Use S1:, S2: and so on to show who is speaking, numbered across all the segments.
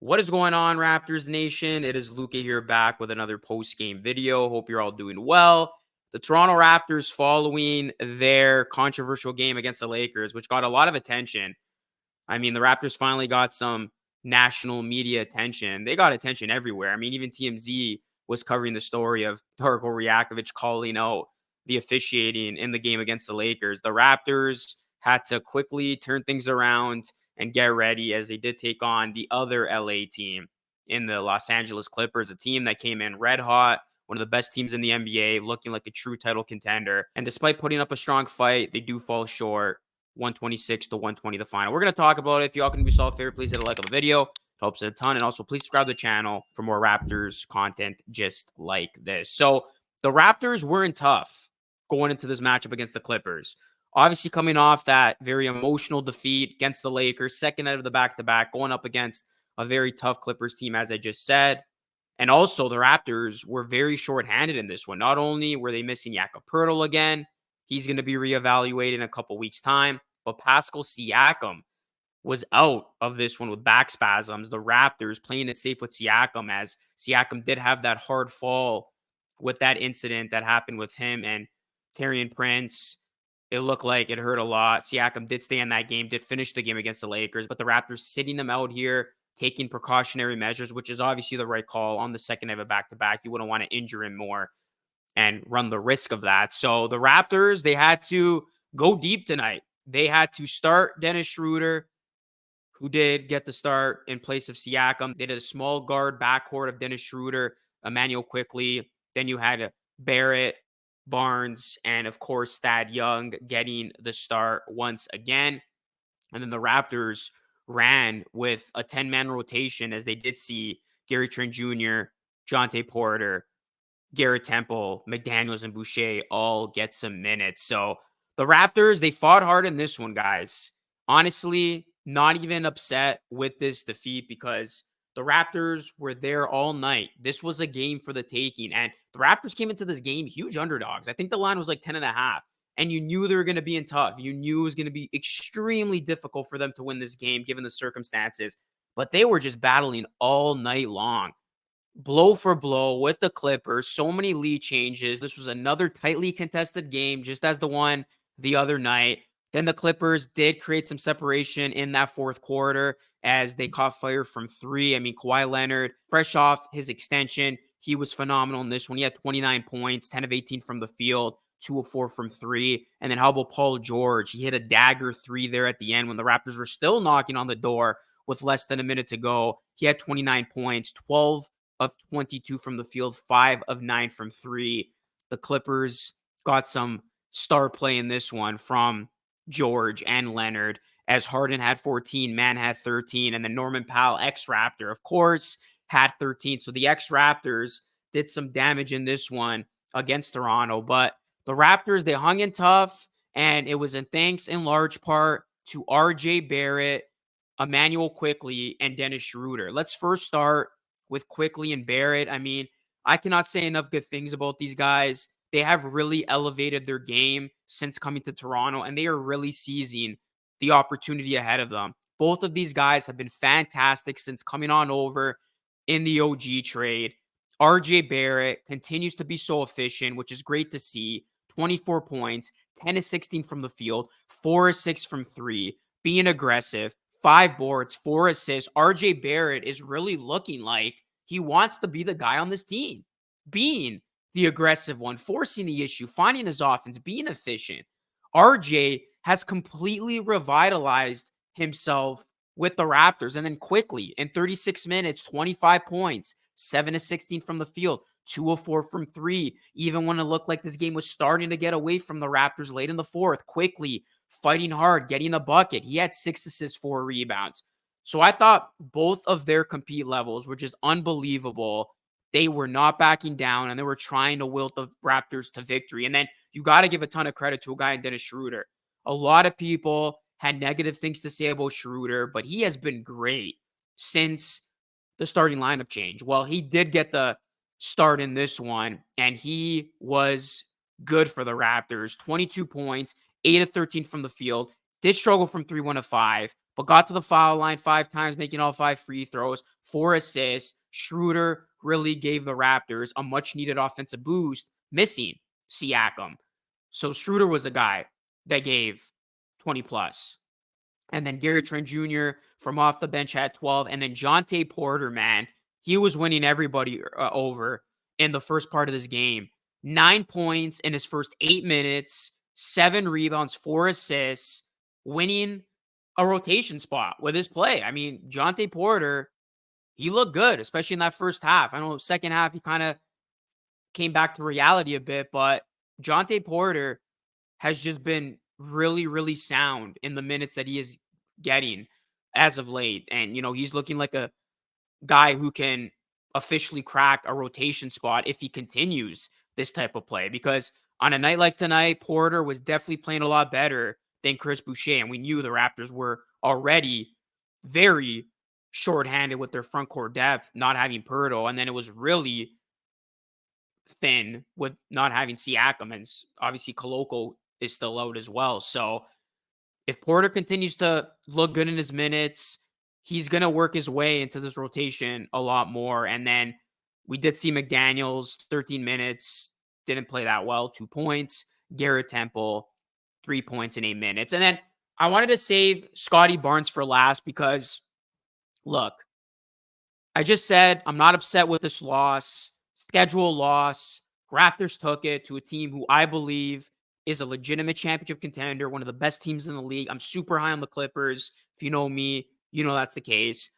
S1: What is going on, Raptors Nation? It is Luca here back with another post-game video. Hope you're all doing well. The Toronto Raptors, following their controversial game against the Lakers, which got a lot of attention. I mean, the Raptors finally got some national media attention. They got attention everywhere. I mean, even TMZ was covering the story of Darko Rajakovic calling out the officiating in the game against the Lakers. The Raptors had to quickly turn things around and get ready as they did take on the other LA team in the Los Angeles Clippers, a team that came in red hot, one of the best teams in the NBA, looking like a true title contender. And despite putting up a strong fight, they do fall short, 126 to 120 the final. We're going to talk about it. If y'all can do yourself a favor, please hit a like on the video. It helps a ton. And also, please subscribe to the channel for more Raptors content just like this. So the Raptors weren't tough going into this matchup against the Clippers. Obviously, coming off that very emotional defeat against the Lakers, second out of the back-to-back, going up against a very tough Clippers team, as I just said. And also, the Raptors were very shorthanded in this one. Not only were they missing Jakob Poeltl again, he's going to be reevaluated in a couple weeks' time, but Pascal Siakam was out of this one with back spasms. The Raptors playing it safe with Siakam, as Siakam did have that hard fall with that incident that happened with him and Taurean Prince. It looked like it hurt a lot. Siakam did stay in that game, did finish the game against the Lakers, but the Raptors sitting him out here, taking precautionary measures, which is obviously the right call on the second of a back-to-back. You wouldn't want to injure him more and run the risk of that. So the Raptors, they had to go deep tonight. They had to start Dennis Schroeder, who did get the start in place of Siakam. They did a small guard backcourt of Dennis Schroeder, Emmanuel Quickly. Then you had Barrett, Barnes, and of course, Thad Young getting the start once again. And then the Raptors ran with a 10-man rotation, as they did see Gary Trent Jr., Jonte Porter, Garrett Temple, McDaniels, and Boucher all get some minutes. So the Raptors, they fought hard in this one, guys. Honestly, not even upset with this defeat because the Raptors were there all night. This was a game for the taking. And the Raptors came into this game huge underdogs. I think the line was like 10.5. And you knew they were going to be in tough. You knew it was going to be extremely difficult for them to win this game, given the circumstances. But they were just battling all night long, blow for blow with the Clippers. So many lead changes. This was another tightly contested game, just as the one the other night. Then the Clippers did create some separation in that fourth quarter as they caught fire from three. I mean, Kawhi Leonard, fresh off his extension, he was phenomenal in this one. He had 29 points, 10 of 18 from the field, 2 of 4 from three. And then how about Paul George? He hit a dagger three there at the end when the Raptors were still knocking on the door with less than a minute to go. He had 29 points, 12 of 22 from the field, 5 of 9 from three. The Clippers got some star play in this one from George and Leonard, as Harden had 14, Mann had 13, and then Norman Powell, ex-Raptor, of course, had 13. So the ex-Raptors did some damage in this one against Toronto, but the Raptors, they hung in tough, and it was in thanks in large part to RJ Barrett, Emmanuel Quickly, and Dennis Schroeder. Let's first start with Quickly and Barrett. I mean, I cannot say enough good things about these guys. They have really elevated their game since coming to Toronto, and they are really seizing the opportunity ahead of them. Both of these guys have been fantastic since coming on over in the OG trade. RJ Barrett continues to be so efficient, which is great to see. 24 points, 10 of 16 from the field, 4 of 6 from three, being aggressive, 5 boards, 4 assists. RJ Barrett is really looking like he wants to be the guy on this team, being the aggressive one, forcing the issue, finding his offense, being efficient. RJ has completely revitalized himself with the Raptors. And then Quickly, in 36 minutes, 25 points, 7 of 16 from the field, 2 of 4 from three. Even when it looked like this game was starting to get away from the Raptors late in the fourth, Quickly fighting hard, getting a bucket. He had 6 assists, 4 rebounds. So I thought both of their compete levels were just unbelievable. They were not backing down, and they were trying to wilt the Raptors to victory. And then you got to give a ton of credit to a guy in Dennis Schroeder. A lot of people had negative things to say about Schroeder, but he has been great since the starting lineup change. Well, he did get the start in this one, and he was good for the Raptors. 22 points, 8 of 13 from the field. Did struggle from 3, 1 of 5, but got to the foul line 5 times, making all 5 free throws, 4 assists. Schroeder really gave the Raptors a much needed offensive boost, missing Siakam. So Schroeder was the guy that gave 20 plus. And then Gary Trent Jr. from off the bench had 12. And then Jonte Porter, man, he was winning everybody over in the first part of this game. 9 points in his first 8 minutes, 7 rebounds, 4 assists, winning a rotation spot with his play. I mean, Jonte Porter, he looked good, especially in that first half. I know second half he kind of came back to reality a bit, but Jonte Porter has just been really, really sound in the minutes that he is getting as of late. And, he's looking like a guy who can officially crack a rotation spot if he continues this type of play. Because on a night like tonight, Porter was definitely playing a lot better than Chris Boucher. And we knew the Raptors were already very shorthanded with their front court depth, not having Pirtle. And then it was really thin with not having Siakam. And obviously Koloko is still out as well. So if Porter continues to look good in his minutes, he's going to work his way into this rotation a lot more. And then we did see McDaniels, 13 minutes, didn't play that well, 2 points. Garrett Temple, 3 points in 8 minutes. And then I wanted to save Scottie Barnes for last because, look, I just said I'm not upset with this loss, schedule loss. Raptors took it to a team who I believe is a legitimate championship contender, one of the best teams in the league. I'm super high on the Clippers. If you know me, you know that's the case.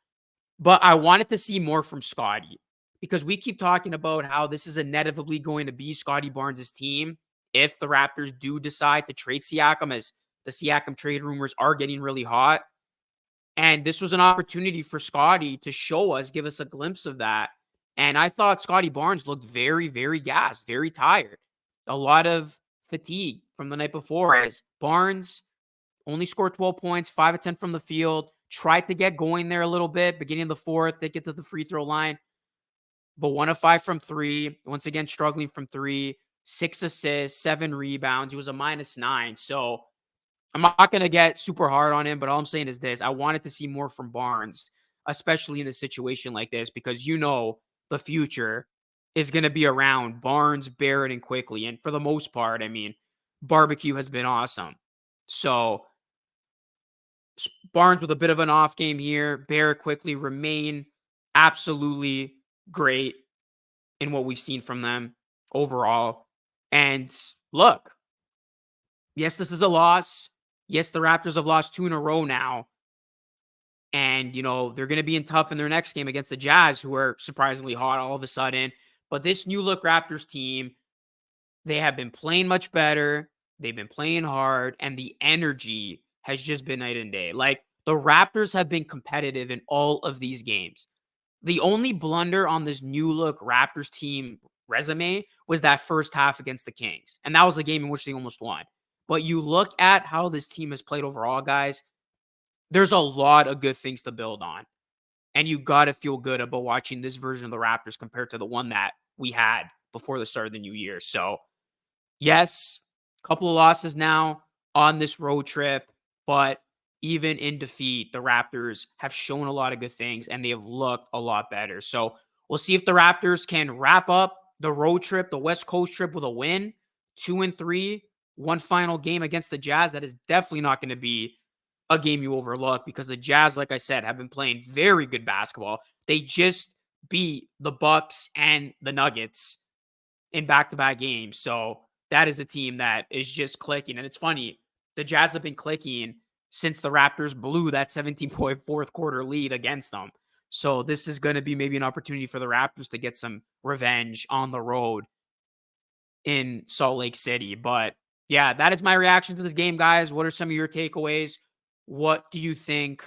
S1: But I wanted to see more from Scottie because we keep talking about how this is inevitably going to be Scottie Barnes' team if the Raptors do decide to trade Siakam, as the Siakam trade rumors are getting really hot. And this was an opportunity for Scottie to show us, give us a glimpse of that. And I thought Scottie Barnes looked very, very gassed, very tired. A lot of fatigue from the night before, as Barnes only scored 12 points, 5 of 10 from the field, tried to get going there a little bit, beginning of the fourth, they get to the free throw line, but 1 of 5 from 3, once again struggling from 3, 6 assists, 7 rebounds. He was a -9. So I'm not going to get super hard on him, but all I'm saying is this. I wanted to see more from Barnes, especially in a situation like this, because the future is going to be around Barnes, Barrett, and Quickly. And for the most part, I mean, Barbecue has been awesome. So Barnes with a bit of an off game here. Barrett, Quickly remain absolutely great in what we've seen from them overall. And look, yes, this is a loss. Yes, the Raptors have lost 2 in a row now. And, they're going to be tough in their next game against the Jazz, who are surprisingly hot all of a sudden. But this new look Raptors team, they have been playing much better. They've been playing hard. And the energy has just been night and day. Like, the Raptors have been competitive in all of these games. The only blunder on this new look Raptors team resume was that first half against the Kings. And that was a game in which they almost won. But you look at how this team has played overall, guys, there's a lot of good things to build on. And you got to feel good about watching this version of the Raptors compared to the one that we had before the start of the new year. So, yes, a couple of losses now on this road trip, but even in defeat, the Raptors have shown a lot of good things and they have looked a lot better. So, we'll see if the Raptors can wrap up the road trip, the West Coast trip, with a win, 2-3, one final game against the Jazz. That is definitely not going to be a game you overlook because the Jazz, like I said, have been playing very good basketball. They just beat the Bucks and the Nuggets in back-to-back games. So that is a team that is just clicking. And it's funny, the Jazz have been clicking since the Raptors blew that 17-point fourth quarter lead against them. So this is going to be maybe an opportunity for the Raptors to get some revenge on the road in Salt Lake City. But yeah, that is my reaction to this game, guys. What are some of your takeaways? What do you think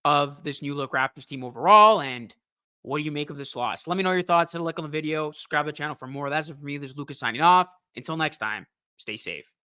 S1: of this new look Raptors team overall? And what do you make of this loss? Let me know your thoughts. Hit a like on the video. Subscribe to the channel for more. That's it for me. This is Lucas signing off. Until next time, stay safe.